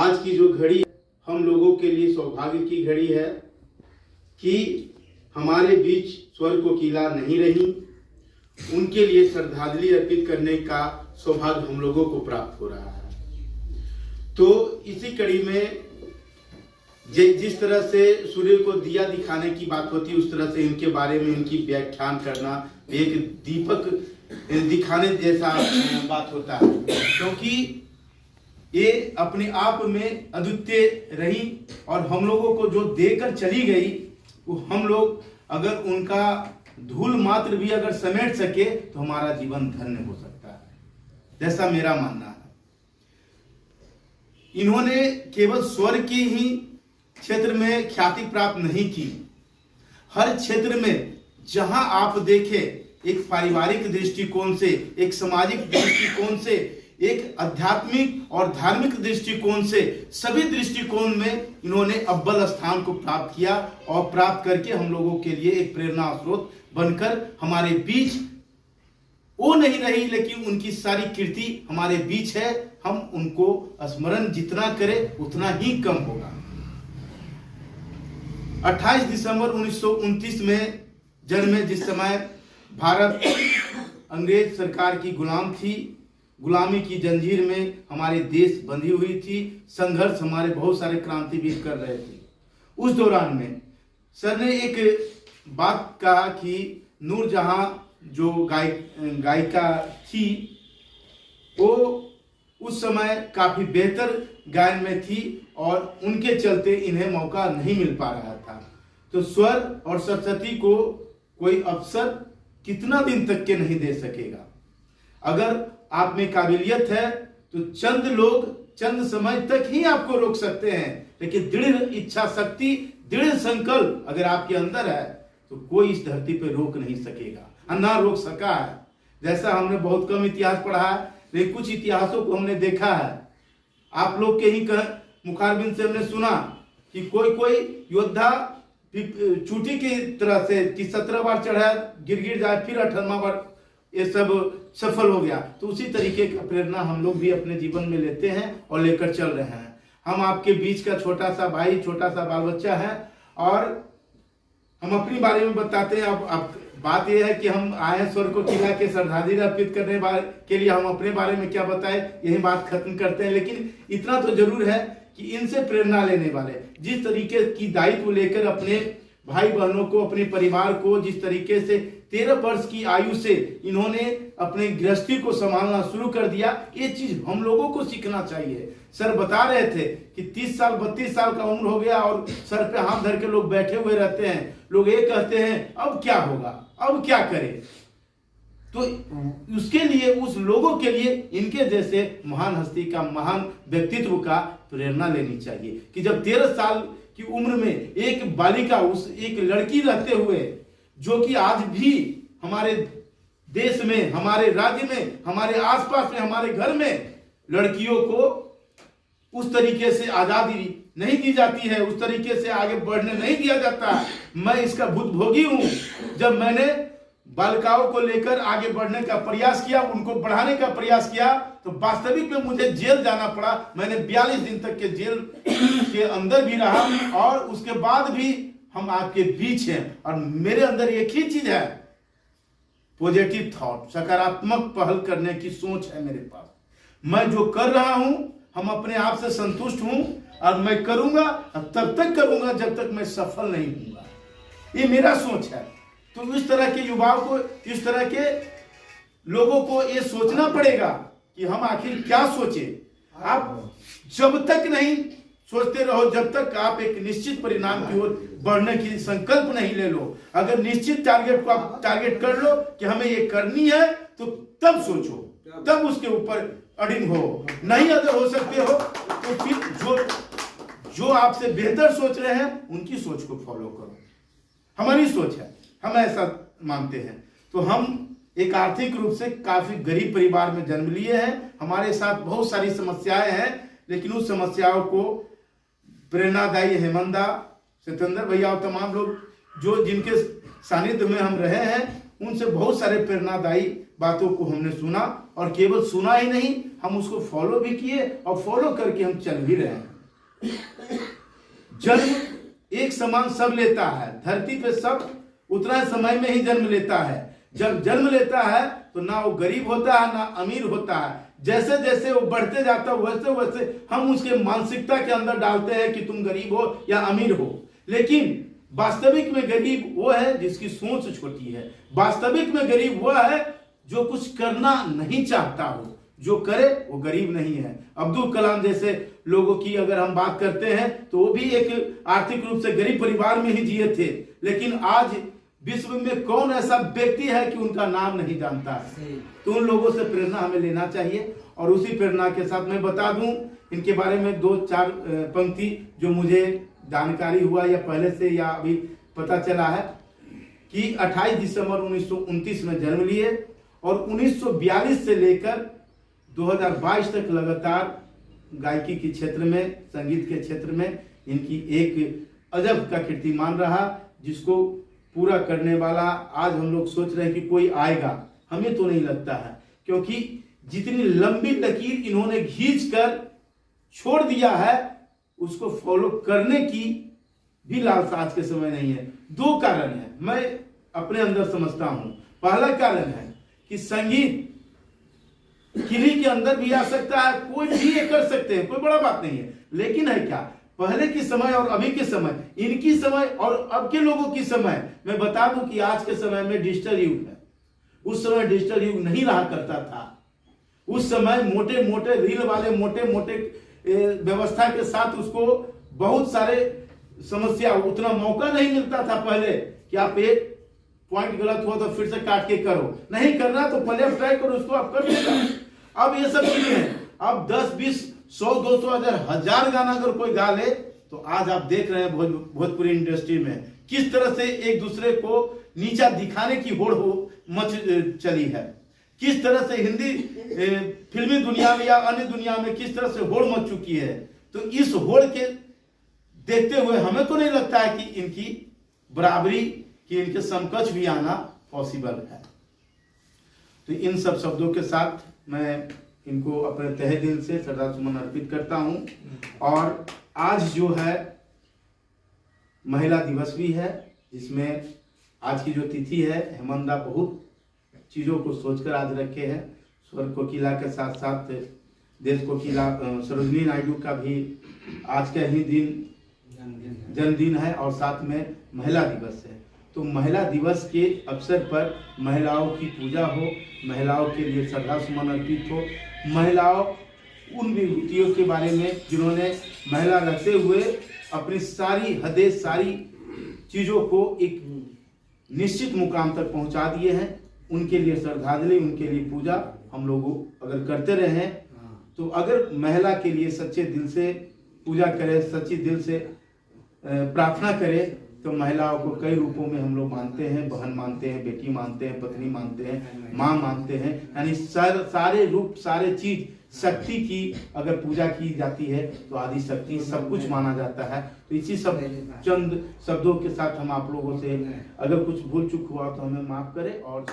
आज की जो घड़ी हम लोगों के लिए सौभाग्य की घड़ी है कि हमारे बीच स्वर्ग कोकिला नहीं रही। उनके लिए श्रद्धांजलि अर्पित करने का सौभाग्य हम लोगों को प्राप्त हो रहा है। तो इसी कड़ी में जिस तरह से सूर्य को दिया दिखाने की बात होती है, उस तरह से इनके बारे में इनकी व्याख्यान करना एक दीपक दिखाने जैसा बात होता है, क्योंकि ये अपने आप में अद्वितीय रही और हम लोगों को जो देकर चली गई, वो हम लोग अगर उनका धूल मात्र भी अगर समेट सके तो हमारा जीवन धन्य हो सकता है, जैसा मेरा मानना है। इन्होंने केवल स्वर्ग के ही क्षेत्र में ख्याति प्राप्त नहीं की, हर क्षेत्र में जहां आप देखें, एक पारिवारिक दृष्टिकोण से, एक सामाजिक दृष्टिकोण से, एक आध्यात्मिक और धार्मिक दृष्टिकोण से, सभी दृष्टिकोण में इन्होंने अव्वल स्थान को प्राप्त किया और प्राप्त करके हम लोगों के लिए एक प्रेरणा स्रोत बनकर हमारे बीच वो नहीं रही, लेकिन उनकी सारी कीर्ति हमारे बीच है। हम उनको स्मरण जितना करें उतना ही कम होगा। 28 दिसंबर 1929 में जन्मे, जिस समय भारत अंग्रेज सरकार की गुलाम थी, गुलामी की जंजीर में हमारे देश बंधी हुई थी, संघर्ष हमारे बहुत सारे क्रांतिवीर कर रहे थे। उस दौरान में सर ने एक बात कहा कि नूरजहां जो गायिका थी, वो उस समय काफी बेहतर गायन में थी और उनके चलते इन्हें मौका नहीं मिल पा रहा था। तो स्वर और सरस्वती को कोई अवसर कितना दिन तक के नहीं दे सकेगा। अगर आप में काबिलियत है तो चंद लोग चंद समय तक ही आपको रोक सकते हैं, लेकिन दृढ़ इच्छा शक्ति, दृढ़ संकल्प अगर आपके अंदर है तो कोई इस धरती पे रोक नहीं सकेगा, ना रोक सका है। जैसा हमने बहुत कम इतिहास पढ़ा है, लेकिन कुछ इतिहासों को हमने देखा है। आप लोग के ही मुखारबिन से हमने सुना कि कोई कोई योद्धा चूटी की तरह से कि 17 बार चढ़ा, गिर जाए, फिर 18वां बार ये सब सफल हो गया। तो उसी तरीके का प्रेरणा हम लोग भी अपने जीवन में लेते हैं और लेकर चल रहे हैं। हम आपके बीच का छोटा सा भाई, छोटा सा बाल बच्चा है और हम अपनी बारे में बताते हैं। अब बात यह है कि हम आए हैं स्वर्ग कोकिला के श्रद्धांजलि अर्पित करने के लिए। हम अपने बारे में क्या बताएं, यही बात खत्म करते हैं। लेकिन इतना तो जरूर है कि इनसे प्रेरणा लेने वाले, जिस तरीके की दायित्व लेकर अपने भाई बहनों को, अपने परिवार को, जिस तरीके से 13 वर्ष की आयु से इन्होंने अपने गृहस्थी को संभालना शुरू कर दिया, ये चीज हम लोगों को सीखना चाहिए। सर बता रहे थे कि 30 साल 32 साल का उम्र हो गया और सर पे हाथ धर के लोग बैठे हुए रहते हैं। लोग ये कहते हैं अब क्या होगा, अब क्या करें। तो उसके लिए, उस लोगों के लिए इनके जैसे महान हस्ती का, महान व्यक्तित्व का प्रेरणा लेनी चाहिए कि जब 13 साल की उम्र में एक बालिका, उस एक लड़की रहते हुए, जो कि आज भी हमारे देश में, हमारे राज्य में, हमारे आसपास में, हमारे घर में लड़कियों को उस तरीके से आजादी नहीं दी जाती है, उस तरीके से आगे बढ़ने नहीं दिया जाता है। मैं इसका भुक्तभोगी हूं। जब मैंने बालिकाओं को लेकर आगे बढ़ने का प्रयास किया, उनको बढ़ाने का प्रयास किया, तो वास्तविक में मुझे जेल जाना पड़ा। मैंने 42 दिन तक के जेल के अंदर भी रहा और उसके बाद भी हम आपके बीच हैं। और मेरे अंदर एक ही चीज है, पॉजिटिव थॉट, सकारात्मक पहल करने की सोच है मेरे पास। मैं जो कर रहा हूं, हम अपने आप से संतुष्ट हूं और मैं करूंगा, तब तक करूंगा जब तक मैं सफल नहीं हूंगा। ये मेरा सोच है। तो इस तरह के युवाओं को, इस तरह के लोगों को ये सोचना पड़ेगा कि हम आखिर क्या सोचें। आप जब तक नहीं सोचते रहो, जब तक आप एक निश्चित परिणाम की ओर बढ़ने की संकल्प नहीं ले लो। अगर निश्चित टारगेट को आप टारगेट कर लो कि हमें ये करनी है, तो तब सोचो, तब उसके ऊपर अड़िग हो। नहीं अगर हो सकते हो तो फिर जो आपसे बेहतर सोच रहे हैं उनकी सोच को फॉलो करो। हमारी सोच है, हम ऐसा मानते हैं। तो हम एक आर्थिक रूप से काफी गरीब परिवार में जन्म लिए हैं। हमारे साथ बहुत सारी समस्याएं हैं, लेकिन उस समस्याओं को प्रेरणादायी हेमंदा, सत्येंद्र भैया और तमाम लोग जो जिनके सानिध्य में हम रहे हैं, उनसे बहुत सारे प्रेरणादायी बातों को हमने सुना और केवल सुना ही नहीं, हम उसको फॉलो भी किए और फॉलो करके हम चल भी रहे हैं। जन्म एक समान सब लेता है, धरती पे सब उतना समय में ही जन्म लेता है। जब जन्म लेता है तो ना वो गरीब होता है ना अमीर होता है। जैसे जैसे वो बढ़ते जाता है वैसे वैसे हम उसके मानसिकता के अंदर डालते हैं कि तुम गरीब हो या अमीर हो। लेकिन वास्तविक में गरीब वो है जिसकी सोच छोटी है। वास्तविक में गरीब वो है जो कुछ करना नहीं चाहता हो, जो करे वो गरीब नहीं है। अब्दुल कलाम जैसे लोगों की अगर हम बात करते हैं तो वो भी एक आर्थिक रूप से गरीब परिवार में ही जिए थे, लेकिन आज विश्व में कौन ऐसा व्यक्ति है कि उनका नाम नहीं जानता है। तो उन लोगों से प्रेरणा हमें लेना चाहिए। और उसी प्रेरणा के साथ मैं बता दूं इनके बारे में 2-4 पंक्ति जो मुझे जानकारी हुआ या पहले से या अभी पता चला है कि 28 दिसंबर 1929 में जन्म लिए और 1942 से लेकर 2022 तक लगातार गायकी के क्षेत्र में, संगीत के क्षेत्र में इनकी एक अजब का कीर्तिमान रहा, जिसको पूरा करने वाला आज हम लोग सोच रहे हैं कि कोई आएगा। हमें तो नहीं लगता है, क्योंकि जितनी लंबी लकीर इन्होंने खींचकर छोड़ दिया है उसको फॉलो करने की भी लालसा आज के समय नहीं है। 2 कारण है मैं अपने अंदर समझता हूं। पहला कारण है कि संगीत किन्हीं के अंदर भी आ सकता है, कोई भी ये कर सकते हैं, कोई बड़ा बात नहीं है। लेकिन है क्या, पहले के समय और अभी के समय, इनकी समय और अब के लोगों की समय, मैं बता दूं कि आज के समय में डिजिटल युग है। उस समय डिजिटल युग नहीं रहा करता था। उस समय मोटे मोटे रील वाले मोटे मोटे व्यवस्था के साथ उसको बहुत सारे समस्या, उतना मौका नहीं मिलता था पहले कि आप एक पॉइंट गलत हुआ तो फिर से काट के करो, नहीं करना तो पहले आप ट्राई करो, उसको आप कर देगा। अब ये सब चीजें हैं। अब 10, 20, 100, 200, 1000 गाना अगर कोई गा ले तो आज आप देख रहे हैं भोजपुरी इंडस्ट्री में किस तरह से एक दूसरे को नीचा दिखाने की होड़ मच चली है, किस तरह से हिंदी फिल्मी दुनिया में या अन्य दुनिया में किस तरह से होड़ मच चुकी है। तो इस होड़ के देखते हुए हमें तो नहीं लगता है कि इनकी बराबरी कि इनके समकक्ष भी आना पॉसिबल है। तो इन सब शब्दों के साथ मैं इनको अपने तहे दिल से श्रद्धा सुमन अर्पित करता हूं। और आज जो है महिला दिवस भी है, जिसमें आज की जो तिथि है हेमंदा बहुत चीज़ों को सोचकर आज रखे हैं। स्वर कोकिला के साथ साथ देश कोकिला सरोजिनी नायडू का भी आज का ही दिन जन्मदिन है और साथ में महिला दिवस है। तो महिला दिवस के अवसर पर महिलाओं की पूजा हो, महिलाओं के लिए श्रद्धा सुमन अर्पित हो, महिलाओं उन विभूतियों के बारे में जिन्होंने महिला रहते हुए अपनी सारी हदें, सारी चीज़ों को एक निश्चित मुकाम तक पहुंचा दिए हैं, उनके लिए श्रद्धांजलि, उनके लिए पूजा हम लोग अगर करते रहे तो अगर महिला के लिए सच्चे दिल से पूजा करें, सच्चे दिल से प्रार्थना करें तो महिलाओं को कई रूपों में हम लोग मानते हैं। बहन मानते हैं, बेटी मानते हैं, पत्नी मानते हैं, माँ मानते हैं, यानी सारे रूप, सारे चीज शक्ति की अगर पूजा की जाती है तो आदि शक्ति सब कुछ माना जाता है। तो इसी सब चंद शब्दों के साथ हम आप लोगों से अगर कुछ भूल चूक हुआ तो हमें माफ करें और